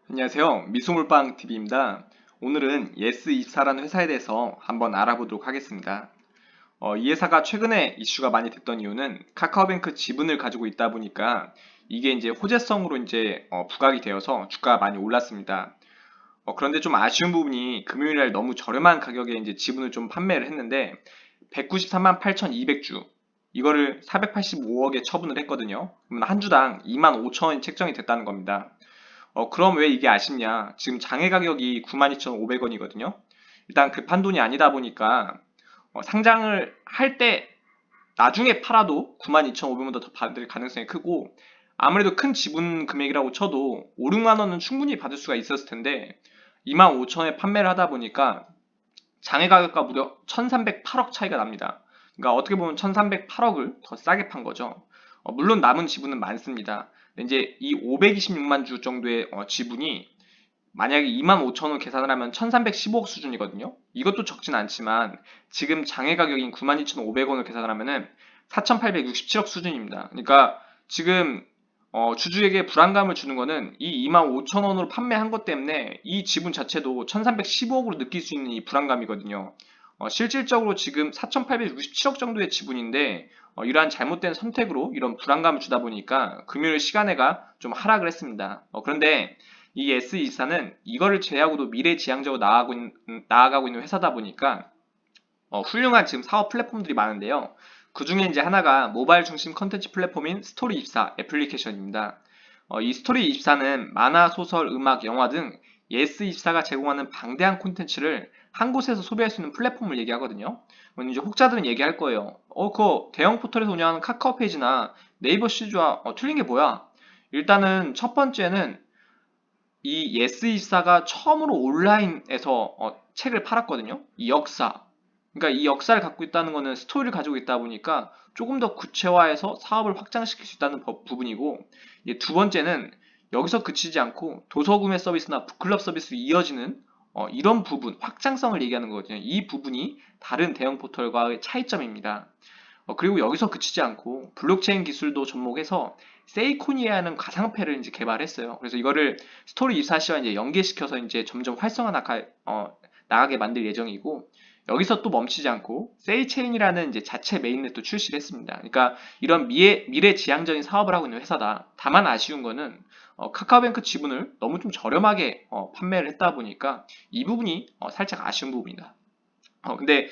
안녕하세요. 미소물방TV입니다. 오늘은 예스24라는 회사에 대해서 한번 알아보도록 하겠습니다. 이 회사가 최근에 이슈가 많이 됐던 이유는 카카오뱅크 지분을 가지고 있다 보니까 이게 이제 호재성으로 이제 부각이 되어서 주가가 많이 올랐습니다. 그런데 좀 아쉬운 부분이 금요일날 너무 저렴한 가격에 이제 지분을 좀 판매를 했는데 193만 8,200주 이거를 485억에 처분을 했거든요. 그러면 한 주당 2만 5천 원이 책정이 됐다는 겁니다. 그럼 왜 이게 아쉽냐? 지금 장외 가격이 92,500원이거든요. 일단 급한 돈이 아니다 보니까 상장을 할 때 나중에 팔아도 92,500원보다 더 받을 가능성이 크고 아무래도 큰 지분 금액이라고 쳐도 5, 6만 원은 충분히 받을 수가 있었을 텐데 25,000원에 판매를 하다 보니까 장외 가격과 무려 1,308억 차이가 납니다. 그러니까 어떻게 보면 1,308억을 더 싸게 판 거죠. 물론 남은 지분은 많습니다. 근데 이제 이 526만 주 정도의 지분이 만약에 25,000원 계산을 하면 1,315억 수준이거든요. 이것도 적진 않지만 지금 장외 가격인 92,500원을 계산을 하면은 4,867억 수준입니다. 그러니까 지금 주주에게 불안감을 주는 거는 이 25,000원으로 판매한 것 때문에 이 지분 자체도 1,315억으로 느낄 수 있는 이 불안감이거든요. 실질적으로 지금 4,867억 정도의 지분인데 이러한 잘못된 선택으로 이런 불안감을 주다 보니까 금요일 시간에가 좀 하락을 했습니다. 그런데 이 S24는 이거를 제외하고도 미래지향적으로 나아가고 있는 회사다 보니까 훌륭한 지금 사업 플랫폼들이 많은데요. 그 중에 이제 하나가 모바일 중심 컨텐츠 플랫폼인 스토리24 애플리케이션입니다. 이 스토리24는 만화, 소설, 음악, 영화 등 예스24가 제공하는 방대한 콘텐츠를 한 곳에서 소비할 수 있는 플랫폼을 얘기하거든요. 이제 혹자들은 얘기할 거예요. 그거 대형 포털에서 운영하는 카카오 페이지나 네이버 시즈와 틀린 게 뭐야? 일단은 첫 번째는 이 예스24가 처음으로 온라인에서 책을 팔았거든요. 이 역사. 그러니까 이 역사를 갖고 있다는 거는 스토리를 가지고 있다 보니까 조금 더 구체화해서 사업을 확장시킬 수 있다는 부분이고, 이제 두 번째는 여기서 그치지 않고 도서구매 서비스나 북클럽 서비스로 이어지는 이런 부분, 확장성을 얘기하는 거거든요. 이 부분이 다른 대형 포털과의 차이점입니다. 그리고 여기서 그치지 않고 블록체인 기술도 접목해서 세이코니아라는 가상화폐를 이제 개발했어요. 그래서 이거를 스토리 24시와 이제 연계시켜서 이제 점점 나가게 만들 예정이고, 여기서 또 멈추지 않고 세이체인이라는 이제 자체 메인넷도 출시를 했습니다. 그러니까 이런 미래지향적인 사업을 하고 있는 회사다. 다만 아쉬운 거는 카카오뱅크 지분을 너무 좀 저렴하게 판매를 했다 보니까 이 부분이 살짝 아쉬운 부분이다. 근데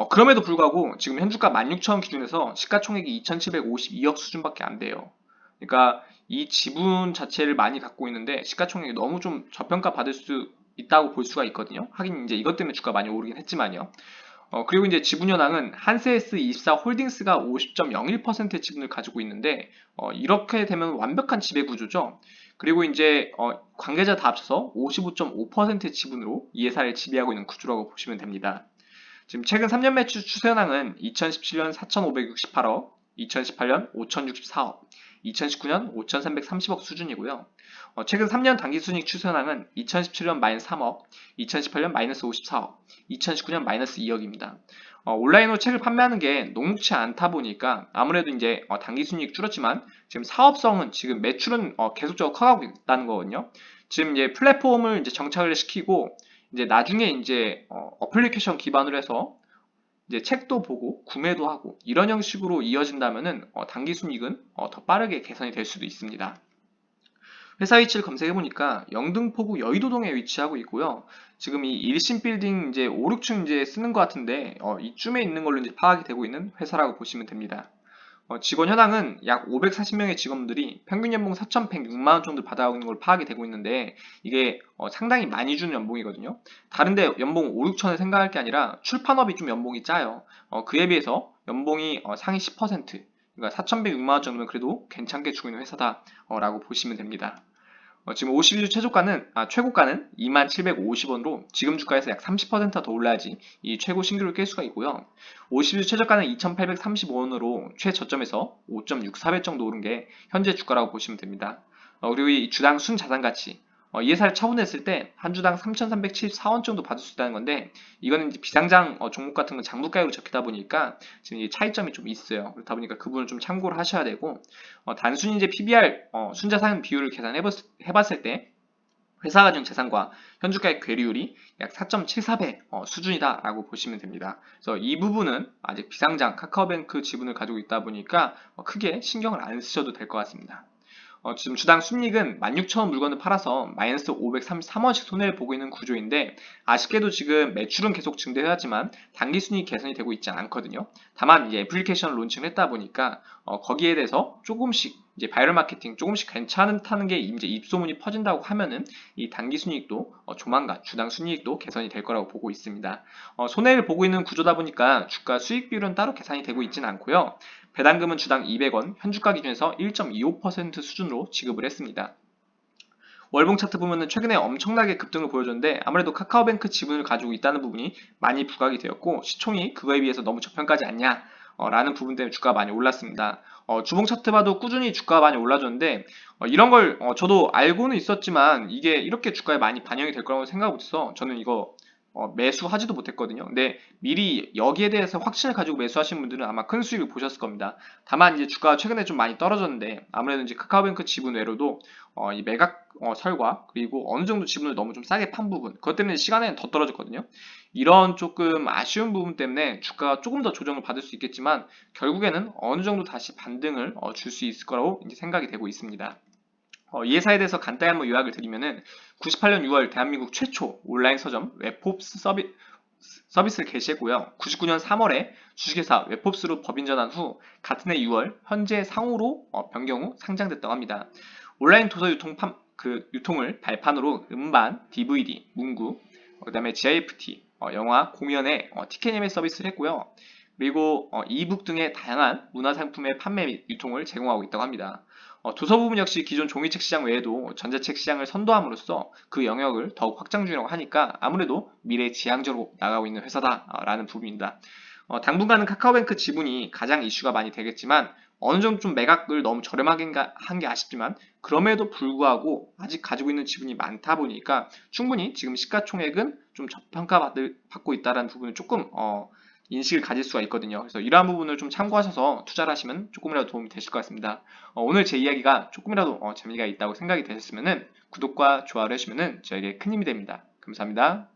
그럼에도 불구하고 지금 현주가 16,000원 기준에서 시가총액이 2,752억 수준밖에 안 돼요. 그러니까 이 지분 자체를 많이 갖고 있는데 시가총액이 너무 좀 저평가 받을 수 있다고 볼 수가 있거든요. 하긴 이제 이것 때문에 주가 많이 오르긴 했지만요. 그리고 이제 지분 현황은 한세스24 홀딩스가 50.01%의 지분을 가지고 있는데 이렇게 되면 완벽한 지배 구조죠. 그리고 이제 관계자 다 합쳐서 55.5%의 지분으로 이 회사를 지배하고 있는 구조라고 보시면 됩니다. 지금 최근 3년 매출 추세 현황은 2017년 4,568억, 2018년 5,064억, 2019년 5,330억 수준이고요. 최근 3년 당기순이익 추세 현황은 2017년 마이너스 3억, 2018년 마이너스 54억, 2019년 마이너스 2억입니다. 온라인으로 책을 판매하는 게 녹록치 않다 보니까 아무래도 이제 당기순이익 줄었지만 지금 사업성은 지금 매출은 계속적으로 커가고 있다는 거거든요. 지금 이제 플랫폼을 이제 정착을 시키고 이제 나중에 이제 어플리케이션 기반으로 해서 이제 책도 보고 구매도 하고 이런 형식으로 이어진다면은 단기 순이익은 더 빠르게 개선이 될 수도 있습니다. 회사 위치를 검색해 보니까 영등포구 여의도동에 위치하고 있고요. 지금 이 일신 빌딩 이제 5, 6층 이제 쓰는 것 같은데 이쯤에 있는 걸로 이제 파악이 되고 있는 회사라고 보시면 됩니다. 직원 현황은 약 540명의 직원들이 평균 연봉 4,106만 원 정도 받아가고 있는 걸 파악이 되고 있는데 이게 상당히 많이 주는 연봉이거든요. 다른데 연봉 5, 6천을 생각할 게 아니라 출판업이 좀 연봉이 짜요. 그에 비해서 연봉이 상위 10%, 그러니까 4,106만 원 정도면 그래도 괜찮게 주고 있는 회사다라고 보시면 됩니다. 지금 52주 최고가는 2750원으로 지금 주가에서 약 30%더 올라야지 이 최고 신기록을 깰 수가 있고요. 50주 최저가는 2835원으로 최저점에서 5.64배 정도 오른 게 현재 주가라고 보시면 됩니다. 그리고 이 주당 순자산가치 이 회사를 처분했을 때 한 주당 3,374원 정도 받을 수 있다는 건데 이거는 이제 비상장 종목 같은 건 장부가액으로 적히다 보니까 지금 이 차이점이 좀 있어요. 그렇다 보니까 그 부분을 좀 참고를 하셔야 되고 단순히 이제 PBR 순자산 비율을 계산해 봤을 때 회사가 가진 재산과 현주가의 괴리율이 약 4.74배 수준이다라고 보시면 됩니다. 그래서 이 부분은 아직 비상장 카카오뱅크 지분을 가지고 있다 보니까 크게 신경을 안 쓰셔도 될 것 같습니다. 지금 주당 순이익은 16,000원 물건을 팔아서 마이너스 533원씩 손해를 보고 있는 구조인데, 아쉽게도 지금 매출은 계속 증대하지만 단기 순이익 개선이 되고 있지 않거든요. 다만 이제 애플리케이션을 론칭을 했다 보니까 거기에 대해서 조금씩 이제 바이럴 마케팅 조금씩 괜찮다는 게 이제 입소문이 퍼진다고 하면은 이 단기 순이익도 조만간 주당 순이익도 개선이 될 거라고 보고 있습니다. 손해를 보고 있는 구조다 보니까 주가 수익 비율은 따로 계산이 되고 있지는 않고요. 배당금은 주당 200원, 현주가 기준에서 1.25% 수준으로 지급을 했습니다. 월봉 차트 보면은 최근에 엄청나게 급등을 보여줬는데, 아무래도 카카오뱅크 지분을 가지고 있다는 부분이 많이 부각이 되었고, 시총이 그거에 비해서 너무 저평가지 않냐 라는 부분 때문에 주가가 많이 올랐습니다. 주봉 차트 봐도 꾸준히 주가가 많이 올라줬는데, 이런 걸 저도 알고는 있었지만 이게 이렇게 주가에 많이 반영이 될 거라고 생각 못해서 저는 이거 매수하지도 못했거든요. 근데 미리 여기에 대해서 확신을 가지고 매수하신 분들은 아마 큰 수익을 보셨을 겁니다. 다만 이제 주가가 최근에 좀 많이 떨어졌는데, 아무래도 이제 카카오뱅크 지분 외로도 이 매각 설과, 그리고 어느 정도 지분을 너무 좀 싸게 판 부분, 그것 때문에 시간에는 더 떨어졌거든요. 이런 조금 아쉬운 부분 때문에 주가가 조금 더 조정을 받을 수 있겠지만, 결국에는 어느 정도 다시 반등을 줄 수 있을 거라고 이제 생각이 되고 있습니다. 이 회사에 대해서 간단히 한번 요약을 드리면은, 98년 6월 대한민국 최초 온라인 서점 웹톉스 서비스를 개시했고요. 99년 3월에 주식회사 웹톉스로 법인전환 후 같은 해 6월 현재 상호로 변경 후 상장됐다고 합니다. 온라인 도서 유통을 발판으로 음반, DVD, 문구, 그다음에 GIFT, 영화, 공연의 티켓 예매 서비스를 했고요. 그리고 이북 등의 다양한 문화 상품의 판매 및 유통을 제공하고 있다고 합니다. 도서 부분 역시 기존 종이책 시장 외에도 전자책 시장을 선도함으로써 그 영역을 더욱 확장 중이라고 하니까 아무래도 미래 지향적으로 나가고 있는 회사다라는 부분입니다. 당분간은 카카오뱅크 지분이 가장 이슈가 많이 되겠지만, 어느 정도 좀 매각을 너무 저렴하게 한 게 아쉽지만, 그럼에도 불구하고 아직 가지고 있는 지분이 많다 보니까 충분히 지금 시가총액은 좀 저평가받고 있다는 부분을 조금 인식을 가질 수가 있거든요. 그래서 이러한 부분을 좀 참고하셔서 투자를 하시면 조금이라도 도움이 되실 것 같습니다. 오늘 제 이야기가 조금이라도 재미가 있다고 생각이 되셨으면 구독과 좋아요를 해주시면 저에게 큰 힘이 됩니다. 감사합니다.